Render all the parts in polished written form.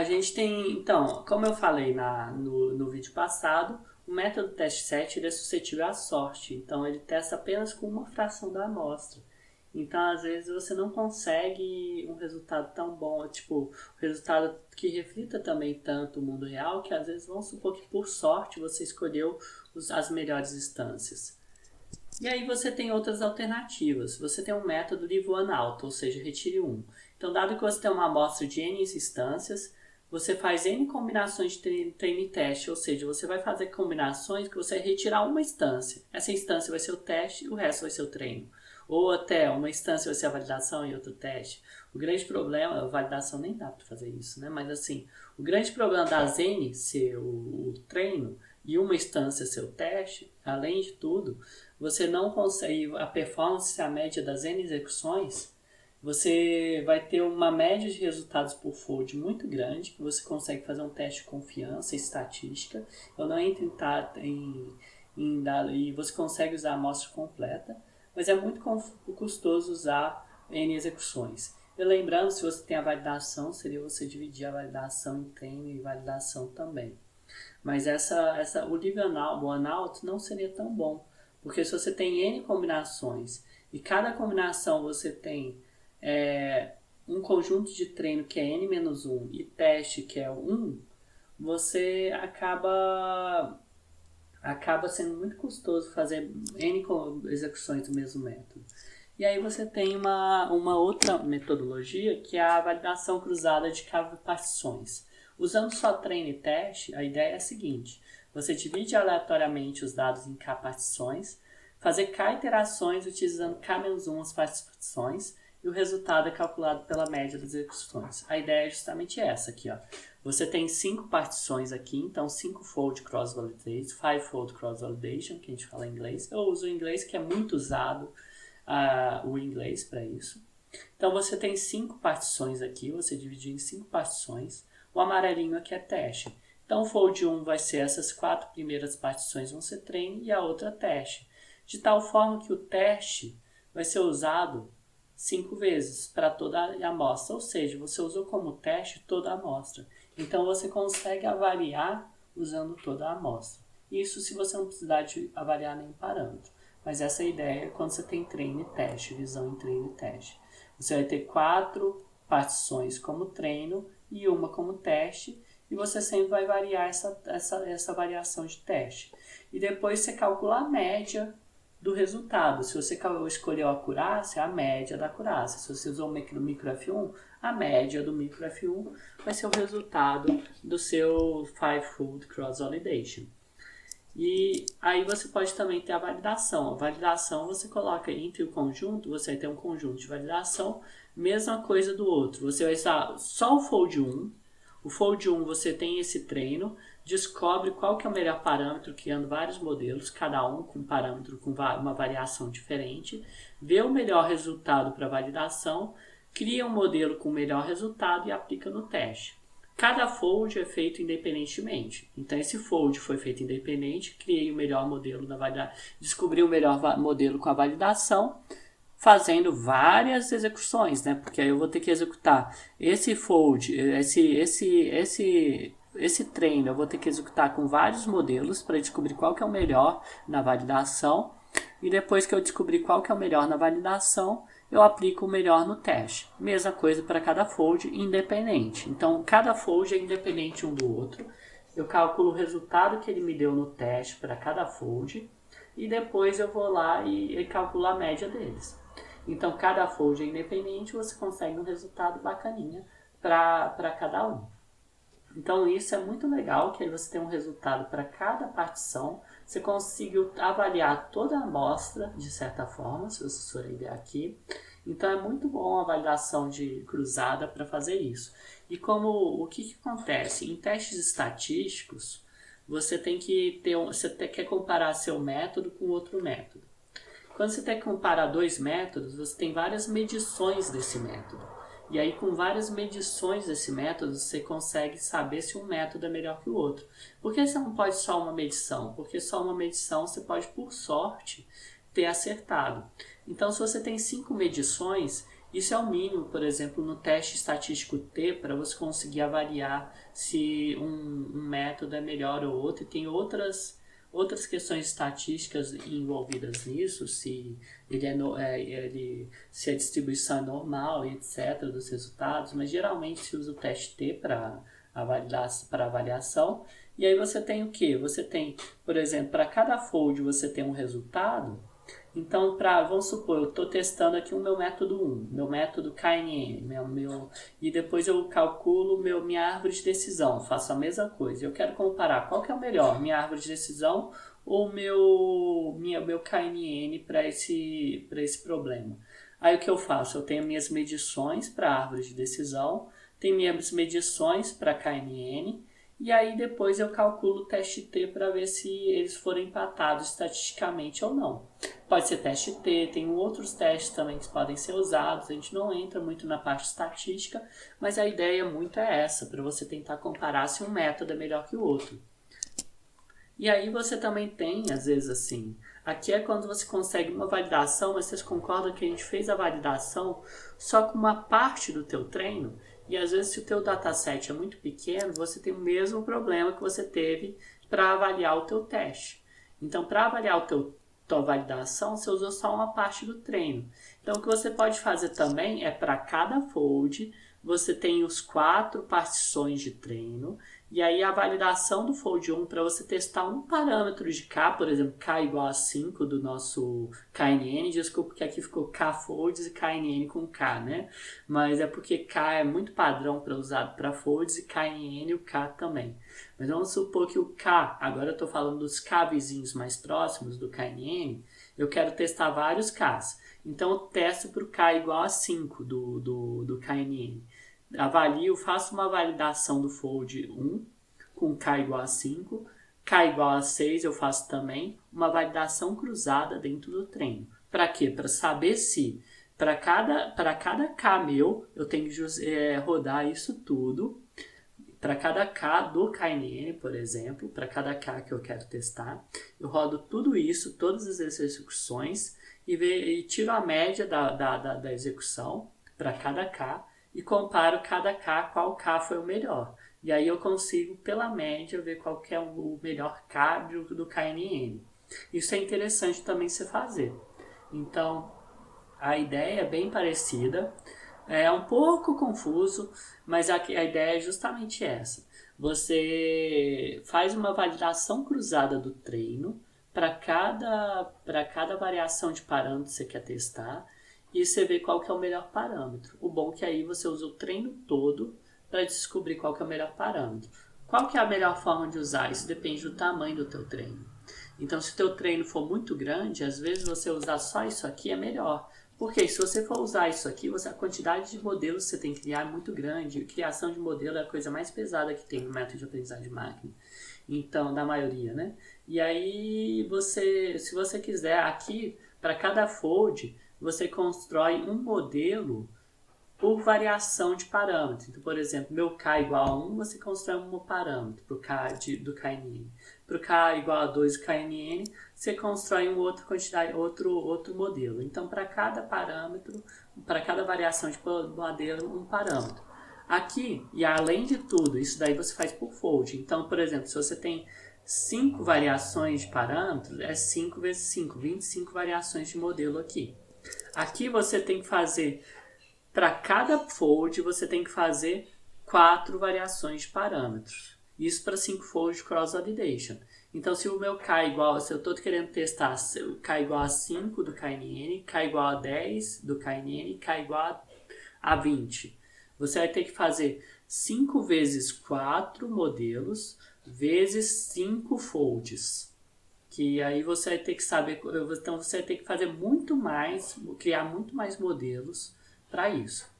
gente tem, então, como eu falei no vídeo passado, o método teste 7 ele é suscetível à sorte, então ele testa apenas com uma fração da amostra. Então, às vezes, você não consegue um resultado tão bom, tipo, um resultado que reflita também tanto o mundo real, que às vezes vamos supor que por sorte você escolheu as melhores instâncias. E aí você tem outras alternativas. Você tem um método leave one out, ou seja, retire um. Então, dado que você tem uma amostra de N instâncias, você faz N combinações de treino e teste, ou seja, você vai fazer combinações que você vai retirar uma instância. Essa instância vai ser o teste e o resto vai ser o treino. Ou até uma instância vai ser a validação e outro teste. O grande problema, a validação nem dá para fazer isso, né? Mas assim, o grande problema das N ser o treino e uma instância ser o teste, além de tudo, você não consegue, a performance, a média das N execuções, você vai ter uma média de resultados por fold muito grande, que você consegue fazer um teste de confiança, estatística. Eu não entro em dar, e você consegue usar a amostra completa, mas é muito custoso usar N execuções. E lembrando, se você tem a validação, seria você dividir a validação em treino e validação também. Mas o leave one out não seria tão bom, porque se você tem N combinações e cada combinação você tem um conjunto de treino que é N-1 e teste que é 1, você acaba sendo muito custoso fazer N execuções do mesmo método. E aí você tem uma outra metodologia que é a validação cruzada de k-partições. Usando só treino e teste, a ideia é a seguinte: você divide aleatoriamente os dados em k-partições, fazer k iterações utilizando k-1 as partições, e o resultado é calculado pela média das execuções. A ideia é justamente essa aqui, ó. Você tem 5 partições aqui, então 5-fold cross-validation, 5-fold cross-validation, que a gente fala em inglês. Eu uso o inglês, que é muito usado o inglês para isso. Então você tem 5 partições aqui, você dividiu em 5 partições. O amarelinho aqui é teste. Então o fold 1 vai ser essas 4 primeiras partições vão ser treino e a outra teste. De tal forma que o teste vai ser usado 5 vezes para toda a amostra, ou seja, você usou como teste toda a amostra. Então você consegue avaliar usando toda a amostra. Isso se você não precisar de avaliar nenhum parâmetro. Mas essa é a ideia quando você tem treino e teste, visão em treino e teste. Você vai ter 4 partições como treino e uma como teste, e você sempre vai variar essa variação de teste. E depois você calcula a média do resultado. Se você escolheu a acurácia, a média da acurácia. Se você usou o micro F1, a média do micro F1 vai ser o resultado do seu 5-fold cross-validation. E aí você pode também ter a validação. A validação você coloca entre o conjunto, você vai ter um conjunto de validação, mesma coisa do outro. Você vai usar só o fold 1. O fold 1 você tem esse treino, descobre qual que é o melhor parâmetro, criando vários modelos, cada um com um parâmetro com uma variação diferente, vê o melhor resultado para validação, cria um modelo com o melhor resultado e aplica no teste. Cada fold é feito independentemente. Então esse fold foi feito independente, criei o melhor modelo na validação, descobri o melhor modelo com a validação, fazendo várias execuções, né? Porque aí eu vou ter que executar esse fold, esse treino, eu vou ter que executar com vários modelos para descobrir qual que é o melhor na validação. E depois que eu descobrir qual que é o melhor na validação, eu aplico o melhor no teste. Mesma coisa para cada fold, independente. Então, cada fold é independente um do outro. Eu calculo o resultado que ele me deu no teste para cada fold. E depois eu vou lá e calculo a média deles. Então, cada fold é independente, você consegue um resultado bacaninha para cada um. Então, isso é muito legal, que aí você tem um resultado para cada partição. Você conseguiu avaliar toda a amostra, de certa forma, se vocês forem ver aqui. Então, é muito bom a validação de cruzada para fazer isso. E o que acontece? Em testes estatísticos, você tem que quer comparar seu método com outro método. Quando você tem que comparar dois métodos, você tem várias medições desse método. E aí, com várias medições desse método, você consegue saber se um método é melhor que o outro. Por que você não pode só uma medição? Porque só uma medição você pode, por sorte, ter acertado. Então, se você tem 5 medições Isso é o mínimo, por exemplo, no teste estatístico T, para você conseguir avaliar se um método é melhor ou outro. E tem outras questões estatísticas envolvidas nisso, se se a distribuição é normal, e etc., dos resultados, mas geralmente se usa o teste T para avaliação. E aí você tem o que? Você tem, por exemplo, para cada fold você tem um resultado. Então, vamos supor, eu estou testando aqui o meu método 1, meu método KNN, e depois eu calculo minha árvore de decisão, faço a mesma coisa. Eu quero comparar qual que é o melhor, minha árvore de decisão ou meu KNN para esse problema. Aí o que eu faço? Eu tenho minhas medições para a árvore de decisão, tenho minhas medições para KNN, e aí depois eu calculo o teste T para ver se eles foram empatados estatisticamente ou não. Pode ser teste T, tem outros testes também que podem ser usados, a gente não entra muito na parte estatística, mas a ideia muito é essa, para você tentar comparar se um método é melhor que o outro. E aí você também tem, às vezes assim, aqui é quando você consegue uma validação, mas vocês concordam que a gente fez a validação só com uma parte do teu treino? E às vezes se o teu dataset é muito pequeno, você tem o mesmo problema que você teve para avaliar o teu teste. Então, para avaliar tua validação, você usou só uma parte do treino. Então, o que você pode fazer também é para cada fold, você tem os 4 partições de treino, e aí a validação do fold 1 para você testar um parâmetro de K, por exemplo, K igual a 5 do nosso KNN, desculpa que aqui ficou K folds e KNN com K, né? Mas é porque K é muito padrão para usado para folds e KNN o K também. Mas vamos supor que o K, agora eu estou falando dos K vizinhos mais próximos do KNN, eu quero testar vários Ks. Então eu testo para o K igual a 5 do KNN. Avalio, faço uma validação do fold 1 com K igual a 5, K igual a 6 eu faço também uma validação cruzada dentro do treino. Para quê? Para saber se para cada K meu eu tenho que rodar isso tudo. Para cada K do KNN, por exemplo, para cada K que eu quero testar, eu rodo tudo isso, todas as execuções e tiro a média da execução para cada K e comparo cada K, qual K foi o melhor. E aí eu consigo, pela média, ver qual que é o melhor K do KNN. Isso é interessante também se fazer. Então, a ideia é bem parecida. É um pouco confuso, mas a ideia é justamente essa. Você faz uma validação cruzada do treino para cada variação de parâmetro que você quer testar e você vê qual que é o melhor parâmetro. O bom é que aí você usa o treino todo para descobrir qual que é o melhor parâmetro. Qual que é a melhor forma de usar? Isso depende do tamanho do teu treino. Então, se o teu treino for muito grande, às vezes você usar só isso aqui é melhor. Porque se você for usar isso aqui, a quantidade de modelos que você tem que criar é muito grande. A criação de modelo é a coisa mais pesada que tem no método de aprendizagem de máquina. Então, da maioria, né? E aí, se você quiser, aqui, para cada fold, você constrói um modelo por variação de parâmetros. Então, por exemplo, meu K igual a 1, você constrói um parâmetro para o K do KNN. Para o K igual a 2 do KNN, você constrói outro modelo. Então, para cada parâmetro, para cada variação de modelo, um parâmetro. Aqui, e além de tudo, isso daí você faz por fold. Então, por exemplo, se você tem 5 variações de parâmetros, é 5 vezes 5, 25 variações de modelo aqui. Aqui você tem que fazer, para cada fold, você tem que fazer 4 variações de parâmetros. Isso para 5 folds de cross-validation. Então, se o meu K igual, se eu estou querendo testar o K igual a 5 do KNN, K igual a 10 do KNN, K igual a 20. Você vai ter que fazer 5 vezes 4 modelos vezes 5 folds. Que aí você vai ter que saber, então você vai ter que fazer muito mais, criar muito mais modelos para isso.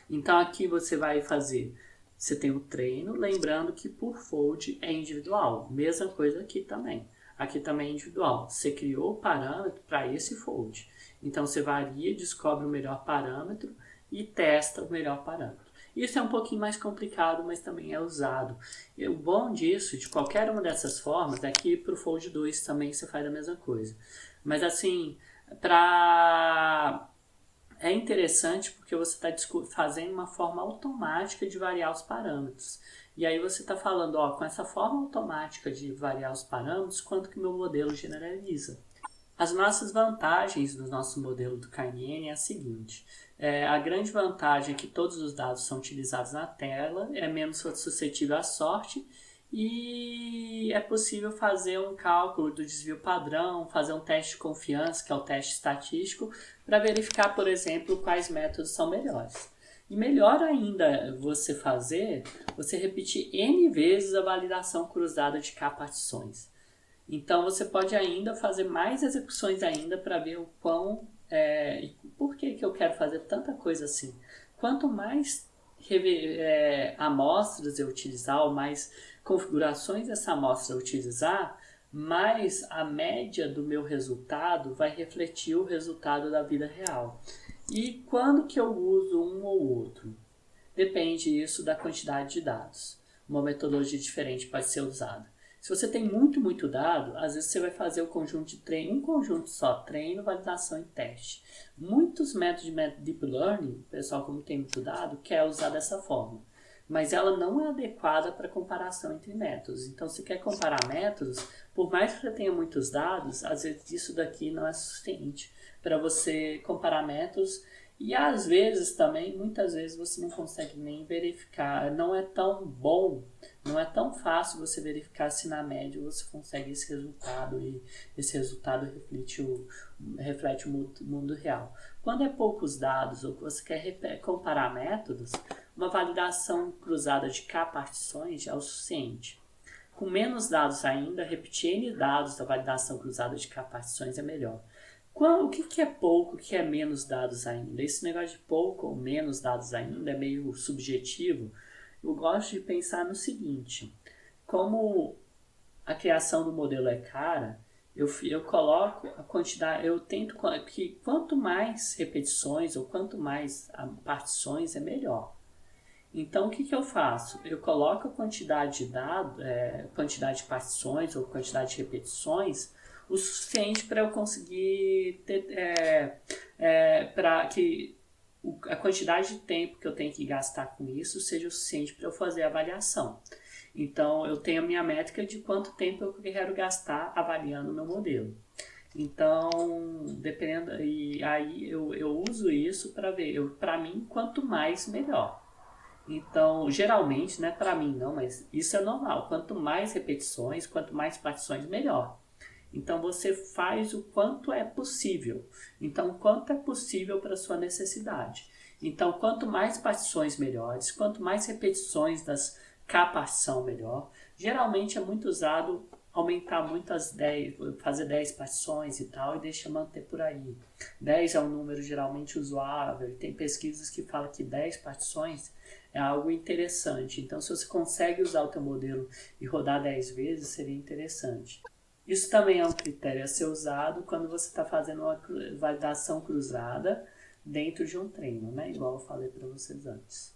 Então aqui você vai fazer, você tem o treino, lembrando que por fold é individual. Mesma coisa aqui também. Aqui também é individual. Você criou o parâmetro para esse fold. Então você varia, descobre o melhor parâmetro e testa o melhor parâmetro. Isso é um pouquinho mais complicado, mas também é usado. E o bom disso, de qualquer uma dessas formas, é que para o Fold 2 também você faz a mesma coisa. Mas assim, é interessante porque você está fazendo uma forma automática de variar os parâmetros. E aí você está falando, ó, com essa forma automática de variar os parâmetros, quanto que meu modelo generaliza? As nossas vantagens do nosso modelo do KNN é a seguinte. A grande vantagem é que todos os dados são utilizados na tela, é menos suscetível à sorte e é possível fazer um cálculo do desvio padrão, fazer um teste de confiança, que é o teste estatístico, para verificar, por exemplo, quais métodos são melhores. E melhor ainda você repetir N vezes a validação cruzada de K-partições. Então você pode ainda fazer mais execuções ainda para ver o quão... por que eu quero fazer tanta coisa assim? Quanto mais amostras eu utilizar, ou mais configurações dessa amostra eu utilizar, mais a média do meu resultado vai refletir o resultado da vida real. E quando que eu uso um ou outro? Depende isso da quantidade de dados. Uma metodologia diferente pode ser usada. Se você tem muito dado, às vezes você vai fazer o conjunto de treino, um conjunto só, treino, validação e teste. Muitos métodos de Deep Learning, pessoal, como tem muito dado, quer usar dessa forma. Mas ela não é adequada para comparação entre métodos. Então, se quer comparar métodos, por mais que você tenha muitos dados, às vezes isso daqui não é suficiente para você comparar métodos. E às vezes também, muitas vezes você não consegue nem verificar, não é tão bom, não é tão fácil você verificar se na média você consegue esse resultado e esse resultado reflete o mundo real. Quando é poucos dados ou você quer comparar métodos, uma validação cruzada de K-partições já é o suficiente. Com menos dados ainda, repetir N dados da validação cruzada de K-partições é melhor. O que é pouco, o que é menos dados ainda? Esse negócio de pouco ou menos dados ainda é meio subjetivo. Eu gosto de pensar no seguinte, como a criação do modelo é cara, eu coloco a quantidade, eu tento que quanto mais repetições ou quanto mais partições é melhor. Então o que eu faço? Eu coloco a quantidade de dados, quantidade de partições ou quantidade de repetições o suficiente para eu conseguir ter, para que a quantidade de tempo que eu tenho que gastar com isso seja o suficiente para eu fazer a avaliação. Então, eu tenho a minha métrica de quanto tempo eu quero gastar avaliando o meu modelo. Então, dependendo, e aí eu uso isso para ver, para mim, quanto mais, melhor. Então, geralmente, não é para mim não, mas isso é normal. Quanto mais repetições, quanto mais partições, melhor. Então você faz o quanto é possível. Então, quanto é possível para a sua necessidade. Então, quanto mais partições melhores, quanto mais repetições das K-partição melhor. Geralmente é muito usado aumentar muitas 10, fazer 10 partições e tal, e deixa manter por aí. 10 é um número geralmente usuável, e tem pesquisas que falam que 10 partições é algo interessante. Então, se você consegue usar o teu modelo e rodar 10 vezes, seria interessante. Isso também é um critério a ser usado quando você está fazendo uma validação cruzada dentro de um treino, né? Igual eu falei para vocês antes.